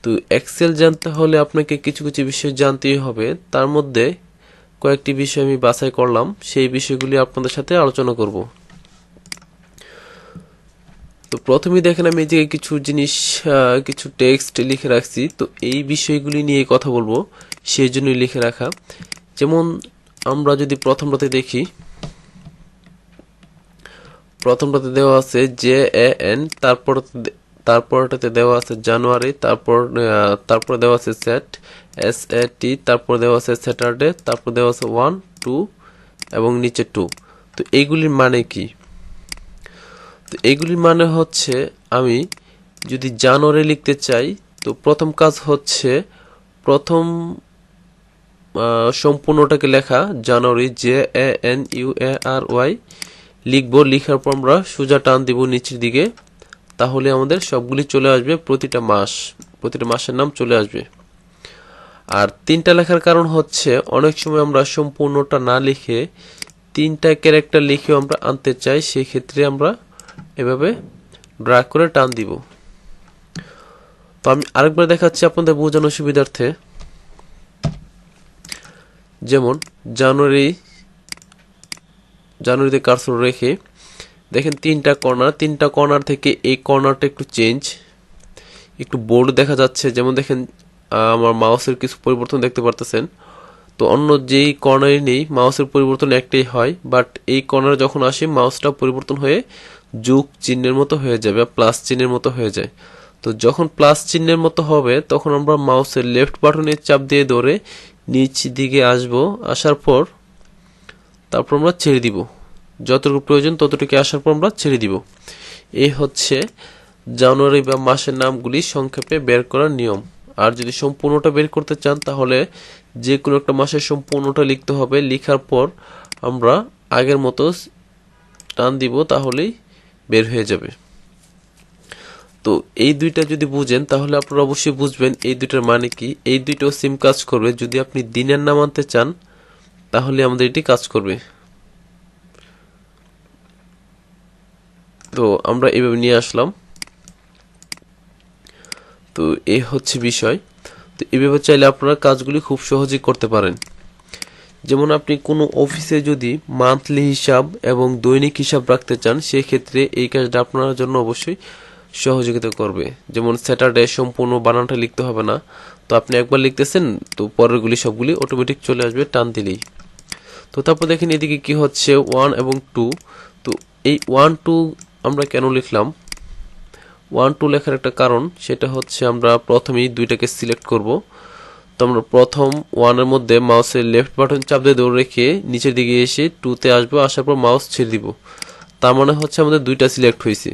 তো এক্সেল জানতে হলে আপনাকে কিছু কিছু বিষয় জানতেই হবে, তার মধ্যে কয়েকটি বিষয় আমি বাছাই করলাম, সেই বিষয়গুলি আপনাদের সাথে আলোচনা করব। তো প্রথমেই দেখেন আমি এই জায়গায় কিছু জিনিস কিছু টেক্সট লিখে রাখছি, তো এই বিষয়গুলি নিয়ে কথা বলবো, সেই জন্যই লিখে রাখা। যেমন আমরা যদি প্রথমটাতে দেখি, প্রথমটাতে দেওয়া আছে JAN, তারপরটাতে দেওয়া আছে জানুয়ারি, তারপর দেওয়া আছে SAT, তারপর দেওয়া আছে স্যাটারডে, তারপর দেওয়া আছে 1 2 এবং নিচে 2। তো এইগুলির মানে কি? তো এইগুলির মানে হচ্ছে আমি যদি জানুয়ারি লিখতে চাই, তো প্রথম কাজ হচ্ছে প্রথম সম্পূর্ণটাকে লেখা, জানুয়ারি JANUARY লিখবো। লিখার পর আমরা সোজা টান দিব নিচের দিকে, তাহলে আমাদের সবগুলি চলে আসবে, প্রতিটা মাসের নাম চলে আসবে। আর তিনটা লেখার কারণ হচ্ছে অনেক সময় আমরা সম্পূর্ণটা না লিখে তিনটা ক্যারেক্টার লিখেও আমরা আনতে চাই, সেই ক্ষেত্রে আমরা এভাবে ড্র্যাগ করে টান দিব। তো আমি আরেকবার দেখাচ্ছি আপনাদের বোঝানোর সুবিধার্থে। যেমন জানুয়ারিতে কার্সর রেখে দেখেন তিনটা কর্নার থেকে এই কর্নারটা একটু একটু বোল্ড দেখা যাচ্ছে। যেমন দেখেন আমার মাউসের কিছু পরিবর্তন দেখতে পারতেছেন। তো অন্য যেই কর্নারই নেই, মাউসের পরিবর্তন একটাই হয়, বাট এই কর্নারে যখন আসে মাউসটা পরিবর্তন হয়ে যোগ চিহ্নের মতো হয়ে যাবে, প্লাস চিহ্নের মতো হয়ে যায়। তো যখন প্লাস চিহ্নের মতো হবে তখন আমরা মাউসের লেফট বাটনে চাপ দিয়ে ধরে নিচ দিকে আসার পর তারপর আমরা ছেড়ে দিব, যতটুকু প্রয়োজন ততটুকু আসার পর আমরা ছেড়ে দিব। এই হচ্ছে জানুয়ারি বা মাসের নামগুলি সংক্ষেপে বের করার নিয়ম। আর যদি সম্পূর্ণটা বের করতে চান তাহলে যে কোনো একটা মাসের সম্পূর্ণটা লিখতে হবে। লিখার পর আমরা আগের মতো টান দিব, তাহলেই বের হয়ে যাবে। তো এই দুইটা যদি বুঝেন তাহলে আপনারা অবশ্যই বুঝবেন এই দুইটার মানে কি। এই দুইটাও সেম কাজ করবে। যদি আপনি দিনের নাম আনতে চান তাহলে আমাদের এটি কাজ করবে। তো আমরা এভাবে নিয়ে আসলাম। তো এই হচ্ছে বিষয়। তো এভাবে চাইলে আপনারা কাজগুলি খুব সহজেই করতে পারেন। যেমন আপনি কোনো অফিসে যদি মান্থলি হিসাব এবং দৈনিক হিসাব রাখতে চান, সেই ক্ষেত্রে এই কাজটা আপনার জন্য অবশ্যই সহযোগিতা করবে। যেমন স্যাটারডে সম্পূর্ণ বানানটা লিখতে হবে না, তো আপনি একবার লিখতেছেন, তো পরেরগুলি সবগুলি অটোমেটিক চলে আসবে টান দিলেই। তো তারপর দেখেন এদিকে কি হচ্ছে 1 এবং 2। তো এই 1 2 আমরা কেন লিখলাম? 1 2 লেখার একটা কারণ, সেটা হচ্ছে আমরা প্রথমেই দুইটাকে সিলেক্ট করব। তো আমরা প্রথম 1 এর মধ্যে মাউসের লেফট বাটন চাপ দিয়ে ধরে রেখে নিচের দিকে এসে 2 তে আসবো, আসার পর মাউস ছেড়ে দিব। তার মানে হচ্ছে আমাদের দুইটা সিলেক্ট হয়েছে।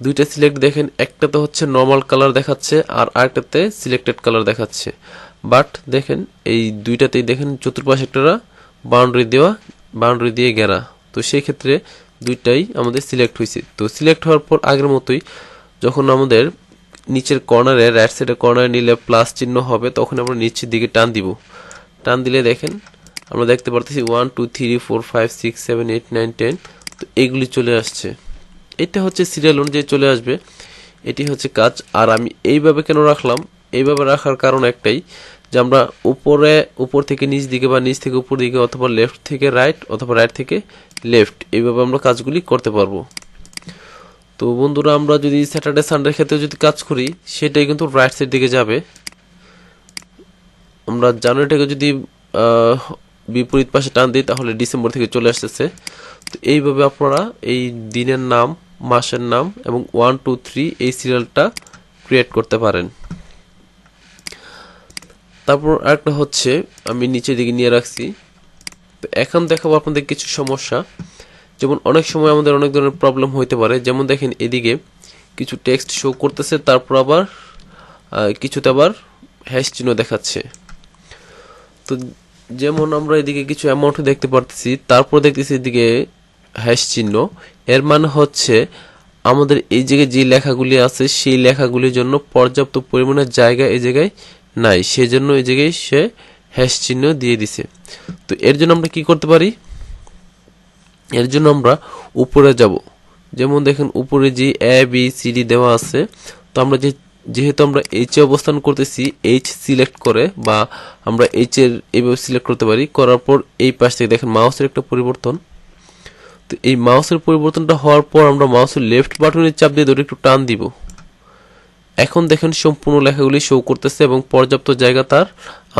দুইটা সিলেক্ট দেখেন, একটাতে হচ্ছে নর্মাল কালার দেখাচ্ছে আর আরেকটাতে সিলেক্টেড কালার দেখাচ্ছে। বাট দেখেন এই দুইটাতেই দেখেন চতুর্পাশে একটা বাউন্ডারি দিয়ে ঘেরা। তো সেই ক্ষেত্রে দুইটাই আমাদের সিলেক্ট হয়েছে। তো সিলেক্ট হওয়ার পর আগের মতোই যখন আমাদের নিচের কর্নারে রাইট সাইডের কর্নারে নিলে প্লাস চিহ্ন হবে, তখন আমরা নিচের দিকে টান দিব। টান দিলে দেখেন আমরা দেখতে পারতেছি 1 2 3 4 5 6 7 8 9 10। তো এইগুলি চলে আসছে। এটা হচ্ছে সিরিয়াল অনুযায়ী চলে আসবে। এটি হচ্ছে কাজ। আর আমি এইভাবে কেন রাখলাম? এইভাবে রাখার কারণ একটাই, যে আমরা উপর থেকে নিচ দিকে বা নিচ থেকে উপর দিকে অথবা লেফট থেকে রাইট অথবা রাইট থেকে লেফট, এইভাবে আমরা কাজগুলি করতে পারবো। তো বন্ধুরা, আমরা যদি স্যাটারডে সানডের ক্ষেত্রে যদি কাজ করি, সেটাই কিন্তু রাইট সাইড দিকে যাবে। আমরা জানুয়ারিটাকে যদি বিপরীত পাশে টান দিই তাহলে ডিসেম্বর থেকে চলে আসতেছে। তো এইভাবে আপনারা এই দিনের নাম, মাসের নাম এবং 1 2 3 এই সিরিয়ালটা ক্রিয়েট করতে পারেন। তারপর আরেকটা হচ্ছে আমি নিচের দিকে নিয়ে রাখছি। তো এখন দেখাবো আপনাদের কিছু সমস্যা। যেমন অনেক সময় আমাদের অনেক ধরনের প্রবলেম হইতে পারে। যেমন দেখেন এদিকে কিছু টেক্সট শো করতেছে, তারপর আবার কিছুতে আবার হ্যাশ চিহ্ন দেখাচ্ছে। তো যেমন আমরা এদিকে কিছু অ্যামাউন্ট দেখতে পারতেছি, তারপর দেখতেছি এদিকে হ্যাশ চিহ্ন। এর মানে হচ্ছে আমাদের এই জায়গায় যে লেখাগুলি আছে সেই লেখাগুলির জন্য পর্যাপ্ত পরিমাণের জায়গা এই জায়গায় নাই, সেজন্য এই জায়গায় সে হ্যাশ চিহ্ন দিয়ে দিছে। তো এর জন্য আমরা কি করতে পারি? এর জন্য আমরা উপরে যাব। যেমন দেখেন উপরে যে ABCD দেওয়া আছে, তো আমরা যে যেহেতু আমরা এইচ এ অবস্থান করতেছি, এইচ সিলেক্ট করে বা আমরা এইচ এর এইভাবে সিলেক্ট করতে পারি, করার পর এই পাশ থেকে দেখেন মাউসের একটা পরিবর্তন। তো এই মাউসের পরিবর্তনটা হওয়ার পর আমরা মাউসের লেফট বাটনের চাপ দিয়ে ধরে একটু টান দিব। এখন দেখেন সম্পূর্ণ লেখাগুলি শো করতেছে এবং পর্যাপ্ত জায়গা তার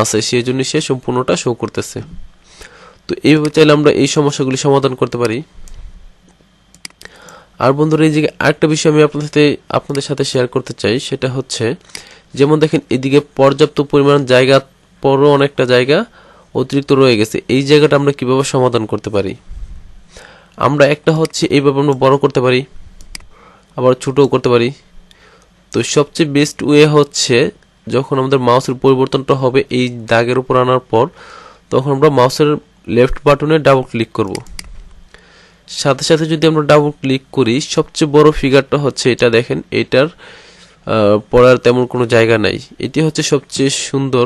আছে, সেই জন্য সে সম্পূর্ণটা শো করতেছে। তো এইভাবে চাইলে আমরা এই সমস্যাগুলি সমাধান করতে পারি। আর বন্ধুরা, এই জায়গায় আরেকটা বিষয় আমি আপনাদের সাথে শেয়ার করতে চাই, সেটা হচ্ছে যেমন দেখেন এদিকে পর্যাপ্ত পরিমাণ জায়গা পরও অনেকটা জায়গা অতিরিক্ত রয়ে গেছে। এই জায়গাটা আমরা কিভাবে সমাধান করতে পারি? আমরা একটা হচ্ছে এইভাবে আমরা বড় করতে পারি, আবার ছোটও করতে পারি। তো সবচেয়ে বেস্ট ওয়ে হচ্ছে যখন আমাদের মাউসের পরিবর্তনটা হবে এই দাগের উপর আনার পর, তখন আমরা মাউসের লেফট বাটনে ডাবল ক্লিক করব। সাথে সাথে যদি আমরা ডাবল ক্লিক করি, সবচেয়ে বড় ফিগারটা হচ্ছে এটা, দেখেন এটার পড়ার তেমন কোনো জায়গা নাই। এটি হচ্ছে সবচেয়ে সুন্দর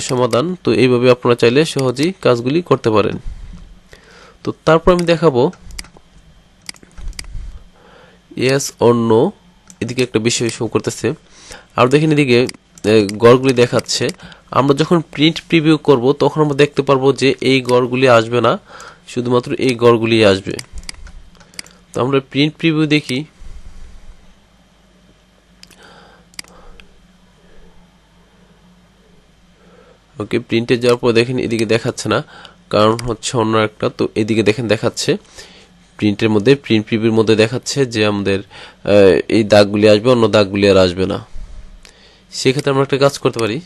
সমাধান। তো এইভাবে আপনারা চাইলে সহজেই কাজগুলি করতে পারেন। তো তারপর আমি দেখাবো ইয়েস অর নো, এদিকে একটা বিষয় শো করতেছে। আর দেখেন এদিকে গড়গুলি দেখাচ্ছে। আমরা যখন প্রিন্ট প্রিভিউ করব তখন আমরা দেখতে পারবো যে এই গড়গুলি আসবে না, শুধুমাত্র এই গড়গুলি আসবে। তো আমরা প্রিন্ট প্রিভিউ দেখি। ওকে, প্রিন্টে যাওয়ার পর দেখেন এদিকে দেখাচ্ছে না, কারণ হচ্ছে অন্য একটা। তো এদিকে দেখেন দেখাচ্ছে প্রিন্টের মধ্যে, প্রিন্ট প্রিভিউর মধ্যে দেখাচ্ছে যে আমাদের এই দাগগুলি আসবে, অন্য দাগগুলি আর আসবে না। সেক্ষেত্রে আমরা একটা কাজ করতে পারি।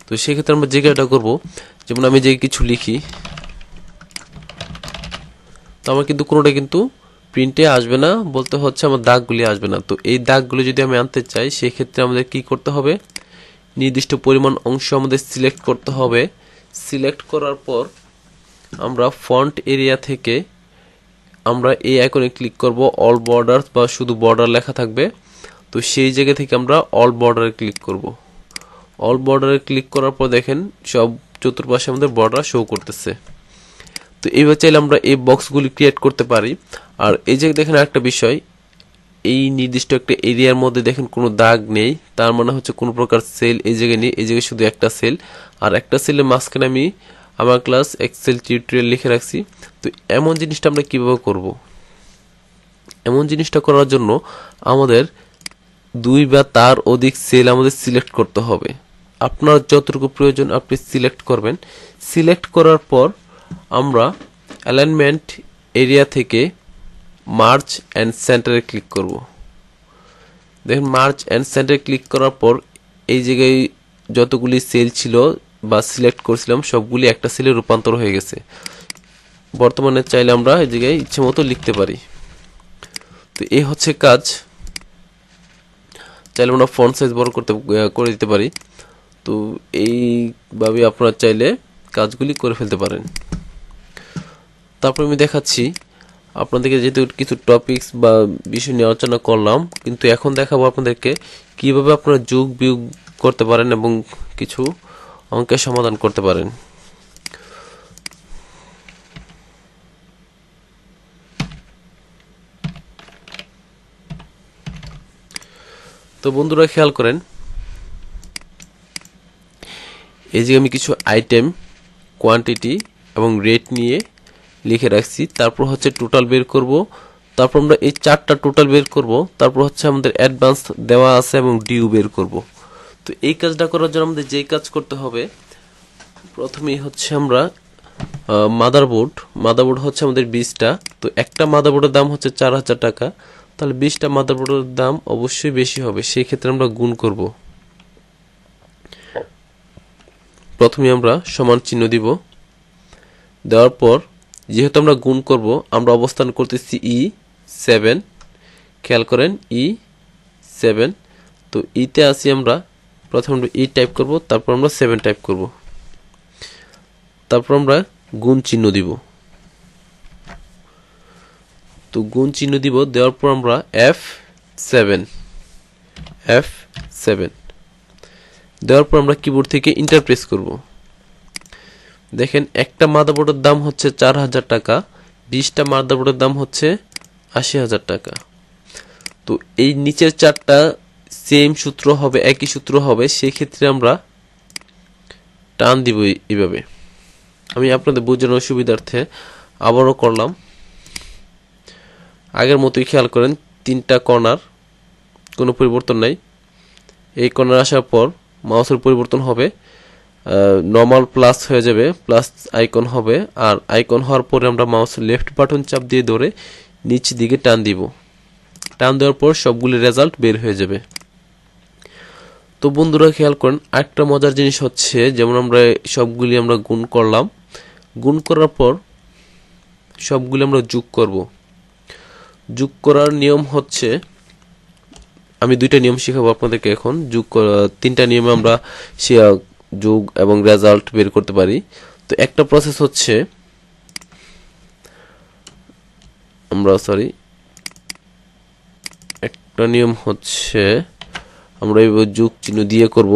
তো সেক্ষেত্রে আমরা যে কাজটা করবো, যেমন আমি যে কিছু লিখি, তো আমার কিন্তু কোনোটা কিন্তু প্রিন্টে আসবে না, বলতে হচ্ছে আমার দাগগুলি আসবে না। তো এই দাগগুলি যদি আমি আনতে চাই, সেক্ষেত্রে আমাদের কি করতে হবে? নির্দিষ্ট পরিমাণ অংশ আমাদের সিলেক্ট করতে হবে। সিলেক্ট করার পর আমরা ফন্ট এরিয়া থেকে আমরা এই আইকনে ক্লিক করব, অল বর্ডার বা শুধু বর্ডার লেখা থাকবে। তো সেই জায়গা থেকে আমরা অল বর্ডারে ক্লিক করব। অল বর্ডারে ক্লিক করার পর দেখেন সব চতুর্পাশে আমাদের বর্ডার শো করতেছে। তো এইভাবে চাইলে আমরা এই বক্সগুলি ক্রিয়েট করতে পারি। আর এই যে দেখেন একটা বিষয়, এই নির্দিষ্ট একটা এরিয়ার মধ্যে দেখেন কোনো দাগ নেই, তার মানে হচ্ছে কোনো প্রকার সেল এই জায়গায় নেই। এই জায়গায় শুধু একটা সেল, আর একটা সেলের মাঝখানে আমি আমার ক্লাস এক্সেল টিউটোরিয়াল লিখে রাখছি। তো এমন জিনিসটা আমরা কিভাবে করব? এমন জিনিসটা করার জন্য আমাদের 2 বা তার অধিক সেল আমাদের সিলেক্ট করতে হবে। আপনার যতটুকু প্রয়োজন আপনি সিলেক্ট করবেন। সিলেক্ট করার পর আমরা অ্যালাইনমেন্ট এরিয়া থেকে মার্জ অ্যান্ড সেন্টারে ক্লিক করব। দেখেন মার্জ অ্যান্ড সেন্টারে ক্লিক করার পর এই জায়গায় যতগুলি সেল ছিল বা সিলেক্ট করছিলাম সবগুলি একটা সেলে রূপান্তর হয়ে গেছে। বর্তমানে চাইলে আমরা এই জায়গায় ইচ্ছে মতো লিখতে পারি। তো এই হচ্ছে কাজ। চাইলে আমরা ফন্ট সাইজ বড় করে দিতে পারি। তো এইভাবে আপনারা চাইলে কাজগুলি করে ফেলতে পারেন। তারপর আমি দেখাচ্ছি আপনাদেরকে, যেহেতু কিছু টপিকস বা বিষয় নিয়ে আলোচনা করলাম, কিন্তু এখন দেখাবো আপনাদেরকে কিভাবে আপনারা যোগ বিয়োগ করতে পারেন এবং কিছু অঙ্কের সমাধান করতে পারেন। তো বন্ধুরা খেয়াল করেন, এই যে আমি কিছু আইটেম, কোয়ান্টিটি এবং রেট নিয়ে লিখে রাখছি। তারপর হচ্ছে টোটাল বের করব। তারপর আমরা এই 4টা টোটাল বের করব। তারপর হচ্ছে আমাদের অ্যাডভান্স দেওয়া আছে এবং ডিউ বের করব। তো এই কাজটা করার জন্য আমাদের যেই কাজ করতে হবে, প্রথমেই হচ্ছে আমরা মাদারবোর্ড হচ্ছে আমাদের 20টা। তো একটা মাদারবোর্ডের দাম হচ্ছে 4000 টাকা, তাহলে 20টা মাদারবোর্ডের দাম অবশ্যই বেশি হবে। সেই ক্ষেত্রে আমরা গুণ করব। প্রথমে আমরা সমান চিহ্ন দিব। দেওয়ার পর যেহেতু আমরা গুণ করব, আমরা অবস্থান করতেছি E7। খেয়াল করেন E7। তো ইতে আসি আমরা, প্রথমে আমরা ই টাইপ করব, তারপর আমরা 7 টাইপ করব, তারপর আমরা গুণ চিহ্ন দিব। তো গুণ চিহ্ন দিব, দেওয়ার পর আমরা F7 দেওয়ার পর আমরা কিবোর্ড থেকে এন্টার প্রেস করব। দেখেন একটা মাদারবোর্ডের দাম হচ্ছে 4000 টাকা, 20টা মাদারবোর্ডের দাম হচ্ছে 80,000 টাকা। তো এই নিচের চারটা সেম সূত্র হবে, একই সূত্র হবে, সেই ক্ষেত্রে আমরা টান দিব এইভাবে। আমি আপনাদের বোঝানোর সুবিধার্থে আবারও করলাম। আগের মতোই খেয়াল করেন, 3টা কর্নার, কোনো পরিবর্তন নাই। এই কর্নার আসার পর মাউসের পরিবর্তন হবে, নর্মাল প্লাস হয়ে যাবে, প্লাস আইকন হবে। আর আইকন হওয়ার পরে আমরা মাউসের লেফট বাটন চাপ দিয়ে ধরে নিচের দিকে টান দিব। টান দেওয়ার পর সবগুলি রেজাল্ট বের হয়ে যাবে। তো বন্ধুরা খেয়াল করেন, আরেকটা মজার জিনিস হচ্ছে, যেমন আমরা সবগুলি আমরা গুণ করলাম, গুণ করার পর সবগুলি আমরা যোগ করব। যোগ করার নিয়ম হচ্ছে, আমি 2টা নিয়ম শেখাবো আপনাদেরকে এখন। 3টা নিয়মে আমরা যোগ এবং রেজাল্ট বের করতে পারি। তো একটা প্রসেস হচ্ছে, একটা নিয়ম হচ্ছে আমরা এই যোগ চিহ্ন দিয়ে করব।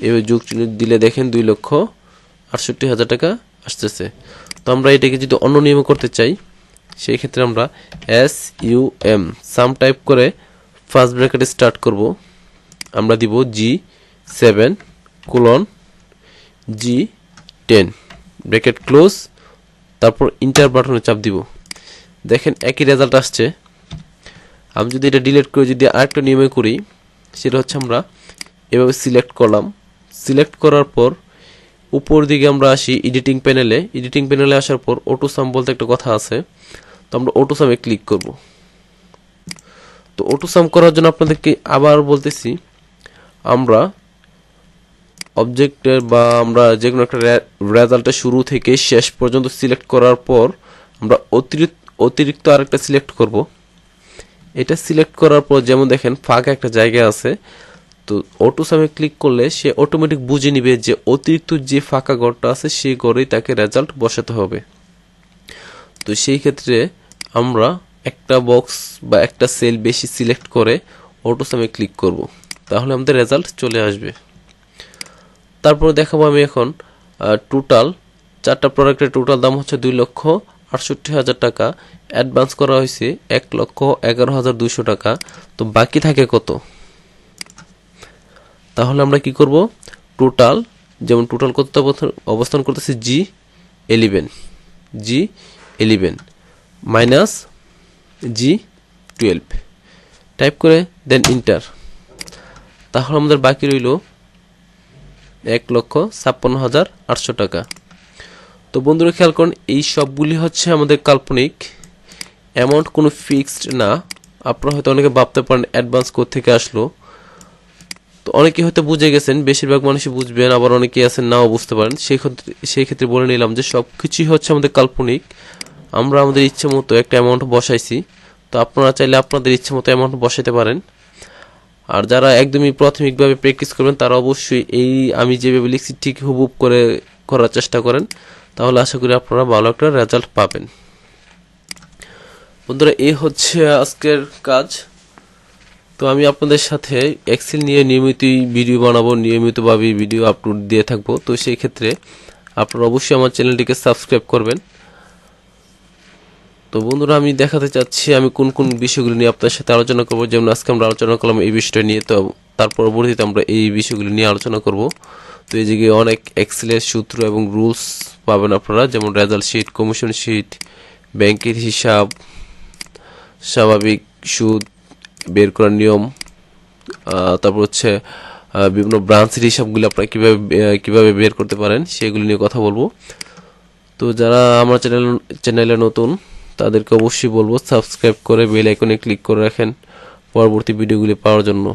এবার যোগ চিহ্ন দিলে দেখেন 2,68,000 টাকা আসতেছে। তো আমরা এটাকে যদি অন্য নিয়মে করতে চাই, সেই ক্ষেত্রে আমরা SUM সাম টাইপ করে ফার্স্ট ব্র্যাকেটে স্টার্ট করব। আমরা দিব G7 colon G10 bracket close, তারপর ইন্টার বাটনে চাপ দিব। দেখেন একই রেজাল্ট আসছে। আমি যদি এটা ডিলিট করে যদি আরেকটা নিয়মে করি, সেটা হচ্ছে আমরা এভাবে সিলেক্ট করলাম। সিলেক্ট করার পর উপর দিকে আমরা আসি এডিটিং প্যানেলে। এডিটিং প্যানেলে আসার পর অটো সাম বলতে একটা কথা আছে, তো আমরা অটো সামে ক্লিক করব। তো অটো সাম করার জন্য আপনাদেরকে আবার বলতেছি, আমরা অবজেক্টের বা আমরা যে কোনো একটা রেজাল্টের শুরু থেকে শেষ পর্যন্ত সিলেক্ট করার পর আমরা অতিরিক্ত আরেকটা সিলেক্ট করব। এটা সিলেক্ট করার পর যেমন দেখেন ফাঁকা একটা জায়গা আছে, তো অটো সামে ক্লিক করলে সে অটোমেটিক বুঝে নিবে যে অতিরিক্ত যে ফাঁকা ঘরটা আছে সেই ঘরেই তাকে রেজাল্ট বসাতে হবে। তো সেই ক্ষেত্রে আমরা একটা বক্স বা একটা সেল বেশি সিলেক্ট করে অটো সামে ক্লিক করব, তাহলে আমাদের রেজাল্ট চলে আসবে। তারপর দেখাবো আমি এখন টোটাল 4টা প্রোডাক্টের টোটাল দাম হচ্ছে 2,68,000 টাকা। অ্যাডভান্স করা হয়েছে 1,11,200 টাকা। তো বাকি থাকে কত? তাহলে আমরা কি করব, টোটাল, যেমন টোটাল কত অবস্থান করতেছে G11 মাইনাস G12 টাইপ করে দেন ইন্টার। তাহলে আমাদের বাকি রইল 1,56,800 টাকা। তো বন্ধুরা খেয়াল করুন, এই সবগুলি হচ্ছে আমাদের কাল্পনিক, অ্যামাউন্ট কোনো ফিক্সড না। আপনারা হয়তো অনেকে ভাবতে পারেন অ্যাডভান্স কোথা থেকে আসলো। তো অনেকে হয়তো বুঝে গেছেন, বেশিরভাগ মানুষই বুঝবেন, আবার অনেকে আছেন নাও বুঝতে পারেন। সেই ক্ষেত্রে বলে নিলাম যে সব কিছুই হচ্ছে আমাদের কাল্পনিক। আমরা আমাদের ইচ্ছে মতো একটা অ্যামাউন্ট বসাইছি, তো আপনারা চাইলে আপনাদের ইচ্ছে মতো অ্যামাউন্ট বসাতে পারেন। আর যারা একদমই প্রাথমিকভাবে প্র্যাকটিস করবেন, তারা অবশ্যই এই আমি যেভাবে লিখছি ঠিক হুবহুব করে করার চেষ্টা করেন, তাহলে আশা করি আপনারা ভালো একটা রেজাল্ট পাবেন। বন্ধুরা, এই হচ্ছে আজকের কাজ। তো আমি আপনাদের সাথে এক্সেল নিয়ে নিয়মিতই ভিডিও বানাবো, নিয়মিতভাবে ভিডিও আপলোড দিয়ে থাকবো। তো সেই ক্ষেত্রে আপনারা অবশ্যই আমার চ্যানেলটিকে সাবস্ক্রাইব করবেন। তো বন্ধুরা, আমি দেখাতে চাচ্ছি আমি কোন কোন বিষয়গুলো নিয়ে আপনার সাথে আলোচনা করব। যেমন আজকে আমরা আলোচনা করলাম এই বিষয়টা নিয়ে, তো তার পরবর্তীতে আমরা এই বিষয়গুলো নিয়ে আলোচনা করব। তো এই জায়গায় অনেক এক্সেলের সূত্র এবং রুলস পাবেন আপনারা, যেমন রেজাল্ট শিট, কমিশন শিট, ব্যাংকের হিসাব, স্বাভাবিক সুদ বের করার নিয়ম, তারপর হচ্ছে বিভিন্ন ব্রাঞ্চের হিসাবগুলো আপনারা কিভাবে বের করতে পারেন সেগুলো নিয়ে কথা বলবো। তো যারা আমার চ্যানেলে নতুন, তাদেরকে অবশ্যই বলবো সাবস্ক্রাইব করে বেল আইকনে ক্লিক করে রাখেন পরবর্তী ভিডিওগুলি পাওয়ার জন্য।